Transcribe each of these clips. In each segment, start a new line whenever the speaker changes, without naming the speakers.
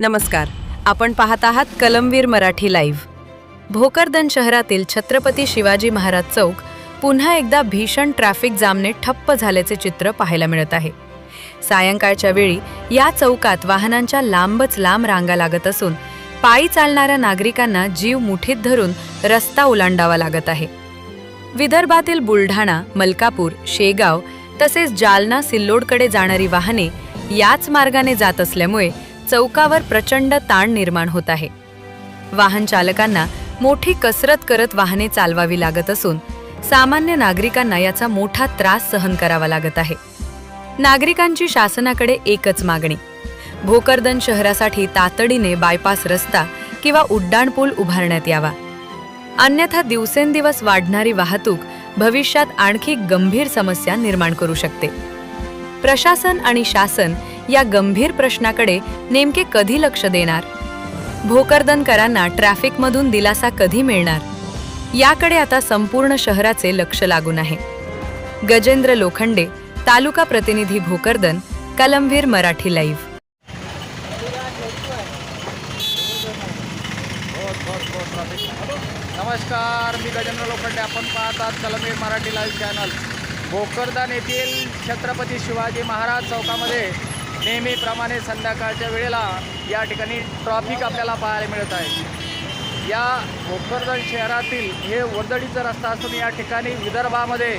नमस्कार. आपण पाहत आहात कलमवीर मराठी लाईव्ह. भोकरदन शहरातील छत्रपती शिवाजी महाराज चौक पुन्हा एकदा भीषण ट्रॅफिक जामने ठप्प झाल्याचे चित्र पाहायला मिळत आहे. सायंकाळच्या वेळी या चौकात वाहनांच्या लांबच लांब रांगा लागत असून पायी चालणाऱ्या नागरिकांना जीव मुठीत धरून रस्ता ओलांडावा लागत आहे. विदर्भातील बुलढाणा, मलकापूर, शेगाव तसेच जालना, सिल्लोडकडे जाणारी वाहने याच मार्गाने जात असल्यामुळे चौकावर प्रचंड ताण निर्माण होत आहे. वाहन चालकांना मोठी कसरत करत वाहने चालवावी लागत असून सामान्य नागरिकांना याचा मोठा त्रास सहन करावा लागत आहे. नागरिकांची शासनाकडे एकच मागणी: भोकरदन शहरासाठी तातडीने बायपास रस्ता किंवा उड्डाणपूल उभारण्यात यावा. अन्यथा दिवसेंदिवस वाढणारी वाहतूक भविष्यात आणखी गंभीर समस्या निर्माण करू शकते. प्रशासन आणि शासन या गंभीर प्रश्नाकडे नेमके कधी लक्ष देणार? भोकरदनकरांना ट्रॅफिकमधून दिलासा कधी मिळणार? याकडे आता संपूर्ण शहराचे लक्ष लागून आहे. गजेंद्र लोखंडे, तालुका प्रतिनिधी, भोकरदन, कलमवीर मराठी लाईव्ह.
नमस्कार, मी गजेंद्र लोखंडे. आपण पाहतात कलमवीर मराठी लाईव्ह चॅनल. भोकरदन येथील छत्रपती शिवाजी महाराज चौकामध्ये नेहमीप्रमाणे संध्याकाळच्या वेळेला या ठिकाणी ट्रॅफिक आपल्याला पाहायला मिळत आहे. या भोकरदन शहरातील हे वर्दळीचा रस्ता असून या ठिकाणी विदर्भामध्ये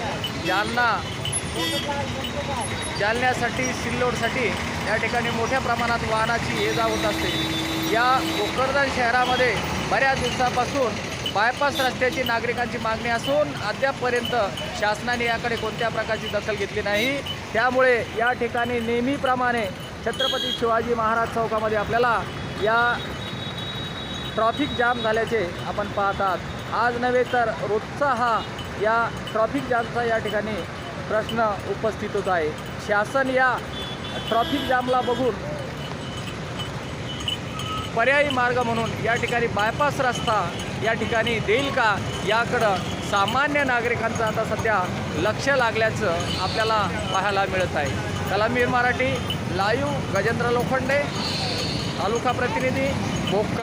जालन्यासाठी, सिल्लोडसाठी या ठिकाणी मोठ्या प्रमाणात वाहनाची ये जा होत असते. या भोकरदन शहरामध्ये बऱ्याच दिवसापासून बायपास रस्त्याची नागरिकांची मागणी असून अद्यापपर्यंत शासनाने याकडे कोणत्या प्रकारची दखल घेतली नाही. त्यामुळे या ठिकाणी नेहमीप्रमाणे छत्रपती शिवाजी महाराज चौकामध्ये आपल्याला या ट्रॅफिक जाम झाल्याचे आपण पाहतात. आज नव्हे तर रोजचा हा या ट्रॅफिक जामचा या ठिकाणी प्रश्न उपस्थित होत आहे. शासन या ट्रॅफिक जामला बघून पर्यायी मार्ग म्हणून या ठिकाणी बायपास रस्ता या ठिकाणी देईल का, याकडं सामान्य नागरिकांचं आता सध्या लक्ष लागल्याचं आपल्याला पाहायला मिळत आहे. कलमवीर मराठी लाईव्ह, गजेंद्र लोखंडे, तालुका प्रतिनिधी, भोकर.